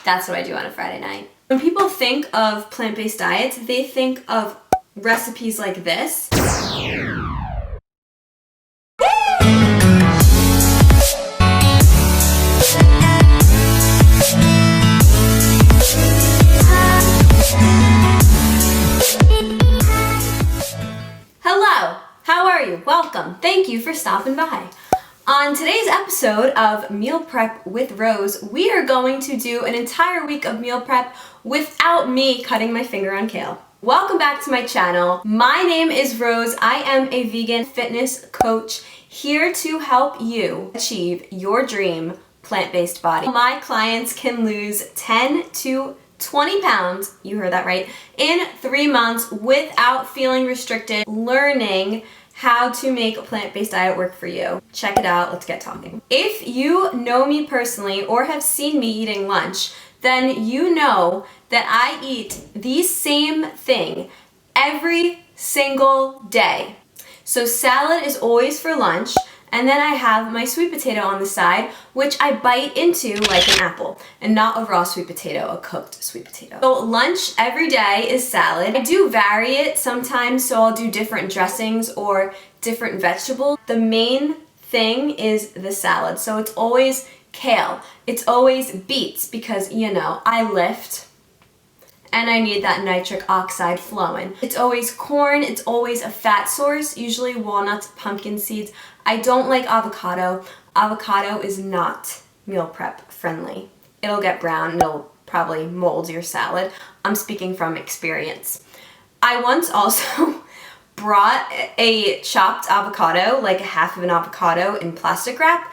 That's what I do on a Friday night. When people think of plant-based diets, they think of recipes like this. Hello, how are you? Welcome. Thank you for stopping by. On today's episode of Meal Prep with Rose, we are going to do an entire week of meal prep without me cutting my finger on kale. Welcome back to my channel. My name is Rose. I am a vegan fitness coach here to help you achieve your dream plant-based body. My clients can lose 10 to 20 pounds, you heard that right, in 3 months without feeling restricted, learning how to make a plant-based diet work for you. Check it out, let's get talking. If you know me personally or have seen me eating lunch, then you know that I eat the same thing every single day. So salad is always for lunch, and then I have my sweet potato on the side, which I bite into like an apple, and not a raw sweet potato, a cooked sweet potato. So lunch every day is salad. I do vary it sometimes, so I'll do different dressings or different vegetables. The main thing is the salad, so it's always kale. It's always beets because, you know, I lift and I need that nitric oxide flowing. It's always corn, it's always a fat source, usually walnuts, pumpkin seeds. I don't like avocado. Avocado is not meal prep friendly. It'll get brown and it'll probably mold your salad. I'm speaking from experience. I once also brought a chopped avocado, like half of an avocado in plastic wrap,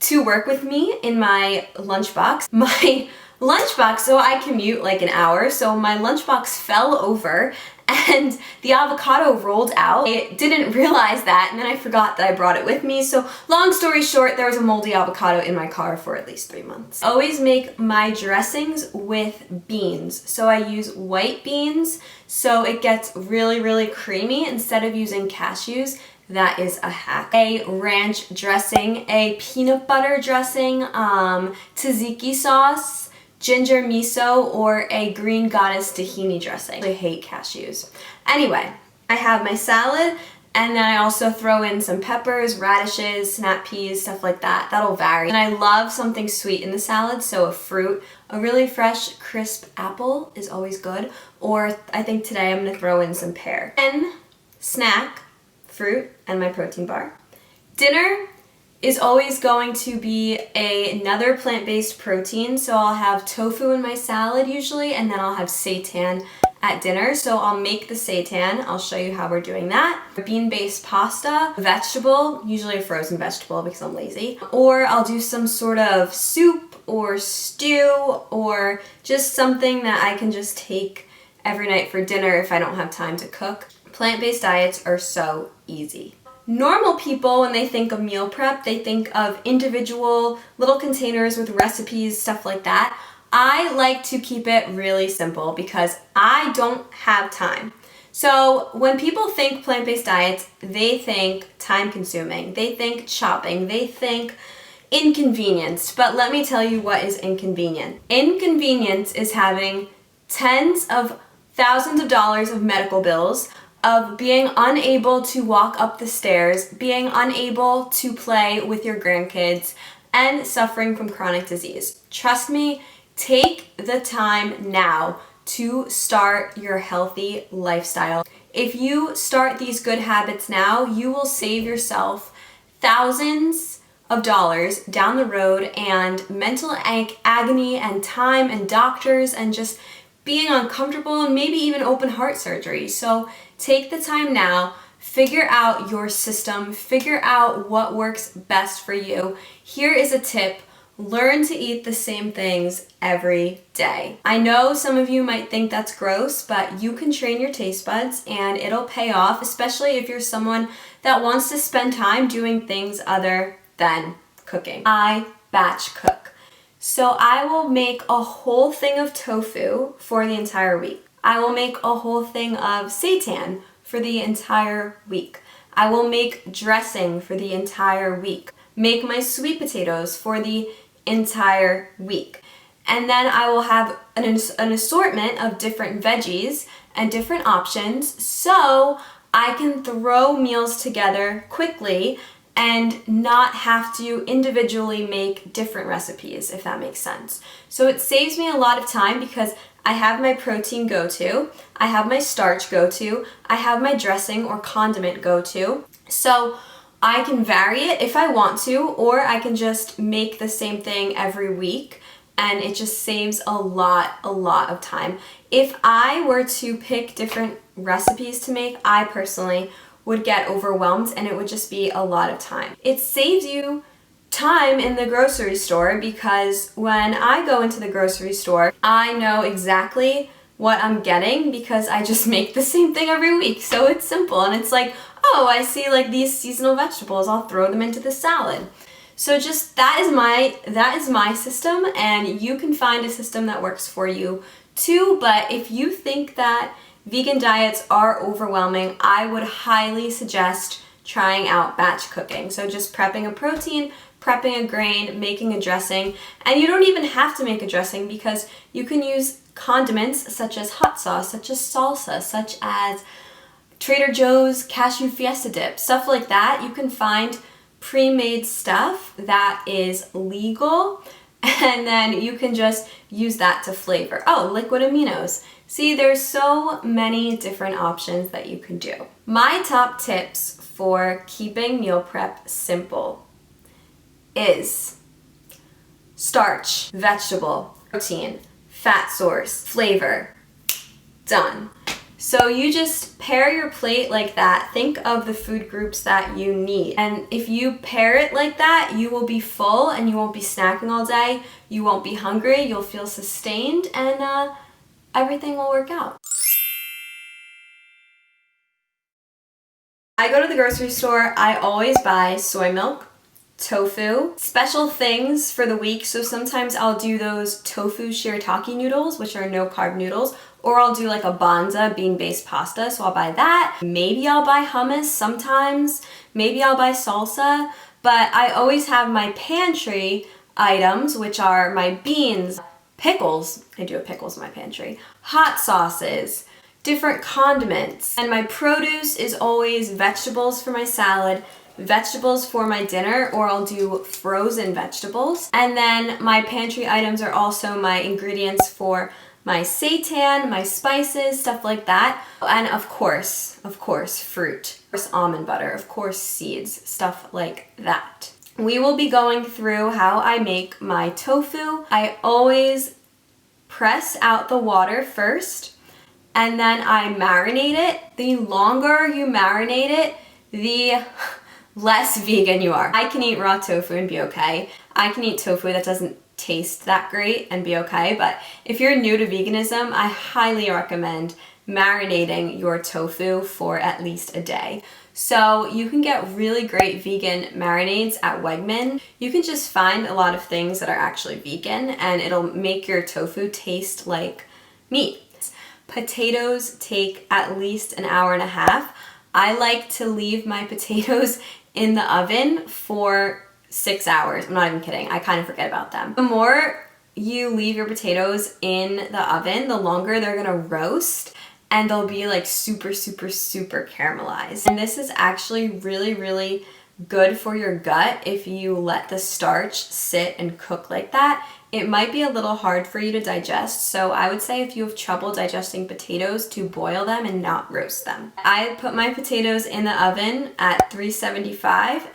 to work with me in my lunchbox. My lunchbox, so I commute like an hour, so my lunchbox fell over and the avocado rolled out. I didn't realize that, and then I forgot that I brought it with me. So long story short, there was a moldy avocado in my car for at least 3 months. I always make my dressings with beans. So I use white beans, so it gets really, really creamy instead of using cashews. That is a hack. A ranch dressing, a peanut butter dressing, tzatziki sauce, ginger miso, or a green goddess tahini dressing. I hate cashews. Anyway, I have my salad, and then I also throw in some peppers, radishes, snap peas, stuff like that. That'll vary. And I love something sweet in the salad, so a fruit. A really fresh, crisp apple is always good, or I think today I'm gonna throw in some pear. And snack, fruit, and my protein bar. Dinner is always going to be another plant-based protein, so I'll have tofu in my salad usually, and then I'll have seitan at dinner. So I'll make the seitan, I'll show you how we're doing that. Bean-based pasta, vegetable, usually a frozen vegetable because I'm lazy, or I'll do some sort of soup or stew or just something that I can just take every night for dinner if I don't have time to cook. Plant-based diets are so easy. Normal people, when they think of meal prep, they think of individual little containers with recipes, stuff like that. I like to keep it really simple because I don't have time. So when people think plant-based diets, they think time-consuming, they think chopping, they think inconvenienced. But let me tell you what is inconvenient. Inconvenience is having tens of thousands of dollars of medical bills, of being unable to walk up the stairs, being unable to play with your grandkids, and suffering from chronic disease. Trust me, take the time now to start your healthy lifestyle. If you start these good habits now, you will save yourself thousands of dollars down the road and mental agony and time and doctors and just being uncomfortable and maybe even open heart surgery. So take the time now, figure out your system, figure out what works best for you. Here is a tip. Learn to eat the same things every day. I know some of you might think that's gross, but you can train your taste buds and it'll pay off, especially if you're someone that wants to spend time doing things other than cooking. I batch cook. So I will make a whole thing of tofu for the entire week. I will make a whole thing of seitan for the entire week. I will make dressing for the entire week. Make my sweet potatoes for the entire week. And then I will have an assortment of different veggies and different options, so I can throw meals together quickly and not have to individually make different recipes, if that makes sense. So it saves me a lot of time because I have my protein go-to, I have my starch go-to, I have my dressing or condiment go-to. So I can vary it if I want to, or I can just make the same thing every week, and it just saves a lot of time. If I were to pick different recipes to make, I personally would get overwhelmed and it would just be a lot of time. It saves you time in the grocery store because when I go into the grocery store, I know exactly what I'm getting because I just make the same thing every week. So it's simple, and it's like, oh, I see like these seasonal vegetables, I'll throw them into the salad. So just that is my system, and you can find a system that works for you too. But if you think that vegan diets are overwhelming, I would highly suggest trying out batch cooking. So just prepping a protein, prepping a grain, making a dressing, and you don't even have to make a dressing because you can use condiments such as hot sauce, such as salsa, such as Trader Joe's cashew fiesta dip, stuff like that. You can find pre-made stuff that is legal, and then you can just use that to flavor. Oh, liquid aminos. See, there's so many different options that you can do. My top tips for keeping meal prep simple is starch, vegetable, protein, fat source, flavor. Done. So you just pair your plate like that. Think of the food groups that you need. And if you pair it like that, you will be full and you won't be snacking all day. You won't be hungry. You'll feel sustained, and everything will work out. I go to the grocery store. I always buy soy milk, tofu, special things for the week. So sometimes I'll do those tofu shirataki noodles, which are no carb noodles, or I'll do like a banza bean-based pasta, so I'll buy that. Maybe I'll buy hummus sometimes, maybe I'll buy salsa, but I always have my pantry items, which are my beans, pickles, I do have pickles in my pantry, hot sauces, different condiments, and my produce is always vegetables for my salad, vegetables for my dinner, or I'll do frozen vegetables. And then my pantry items are also my ingredients for my seitan, my spices, stuff like that. And of course, fruit, of course almond butter, of course seeds, stuff like that. We will be going through how I make my tofu. I always press out the water first, and then I marinate it. The longer you marinate it, the less vegan you are. I can eat raw tofu and be okay. I can eat tofu that doesn't taste that great and be okay, but if you're new to veganism, I highly recommend marinating your tofu for at least a day. So you can get really great vegan marinades at Wegman. You can just find a lot of things that are actually vegan, and it'll make your tofu taste like meat. Potatoes take at least an hour and a half. I like to leave my potatoes in the oven for 6 hours. I'm not even kidding. I kind of forget about them. The more you leave your potatoes in the oven, the longer they're gonna roast, and they'll be like super caramelized. And this is actually really good for your gut if you let the starch sit and cook like that. It might be a little hard for you to digest, so I would say if you have trouble digesting potatoes, to boil them and not roast them. I put my potatoes in the oven at 375.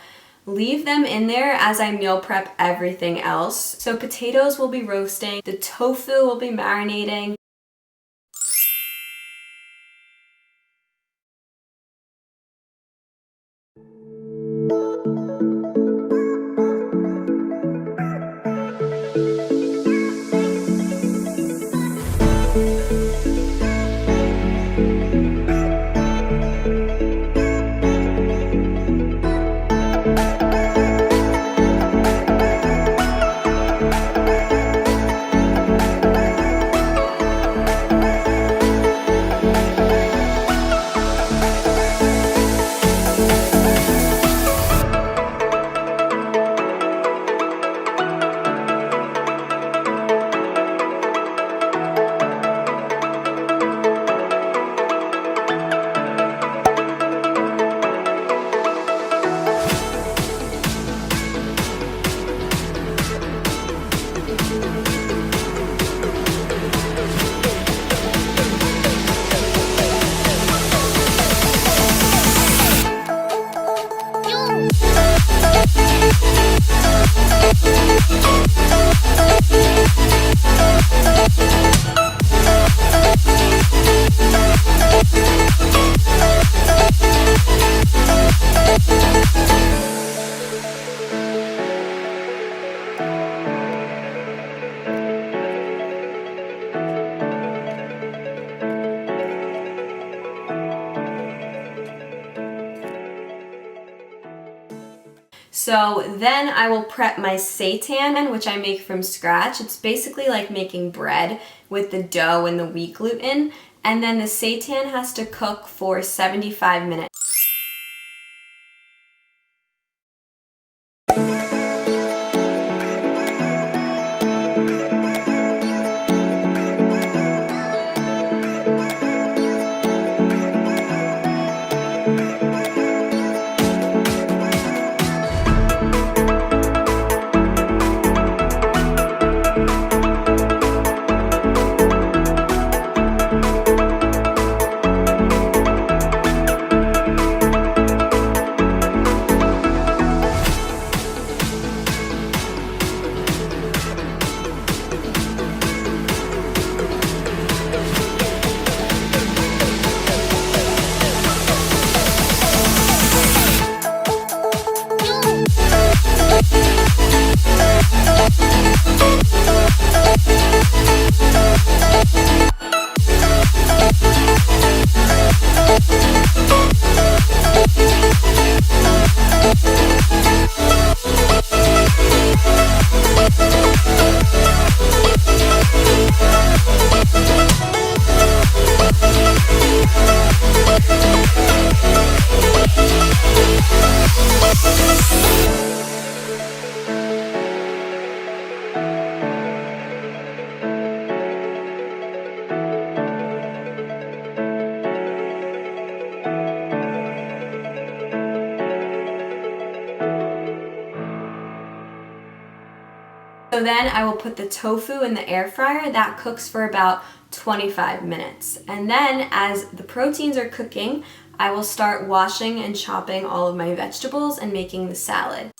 Leave them in there as I meal prep everything else. So potatoes will be roasting, the tofu will be marinating. So then I will prep my seitan, which I make from scratch. It's basically like making bread with the dough and the wheat gluten. And then the seitan has to cook for 75 minutes. So then I will put the tofu in the air fryer. That cooks for about 25 minutes. And then as the proteins are cooking, I will start washing and chopping all of my vegetables and making the salad.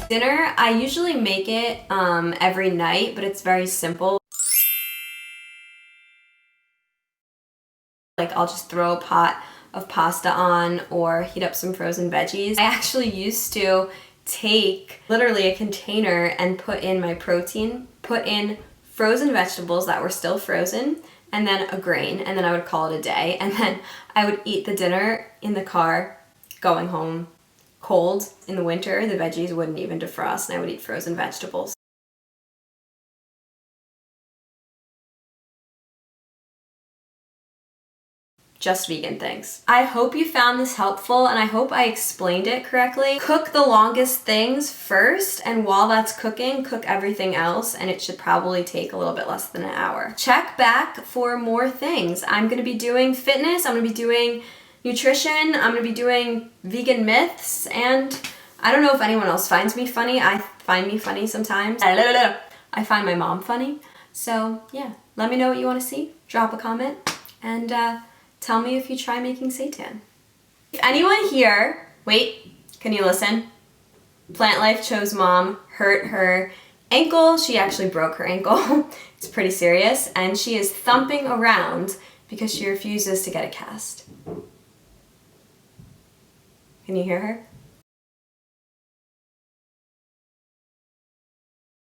Dinner, I usually make it every night, but it's very simple. Like I'll just throw a pot of pasta on or heat up some frozen veggies. I actually used to take literally a container and put in my protein, put in frozen vegetables that were still frozen, and then a grain, and then I would call it a day. And then I would eat the dinner in the car going home cold. In the winter, the veggies wouldn't even defrost, and I would eat frozen vegetables. Just vegan things. I hope you found this helpful, and I hope I explained it correctly. Cook the longest things first, and while that's cooking, cook everything else, and it should probably take a little bit less than an hour. Check back for more things. I'm gonna be doing fitness, I'm gonna be doing nutrition, I'm gonna be doing vegan myths, and I don't know if anyone else finds me funny. I find me funny sometimes. I find my mom funny. So yeah, let me know what you wanna see. Drop a comment, and tell me if you try making seitan. If anyone here, wait, can you listen? Plant Life Cho's mom hurt her ankle. She actually broke her ankle. It's pretty serious, and she is thumping around because she refuses to get a cast. Can you hear her?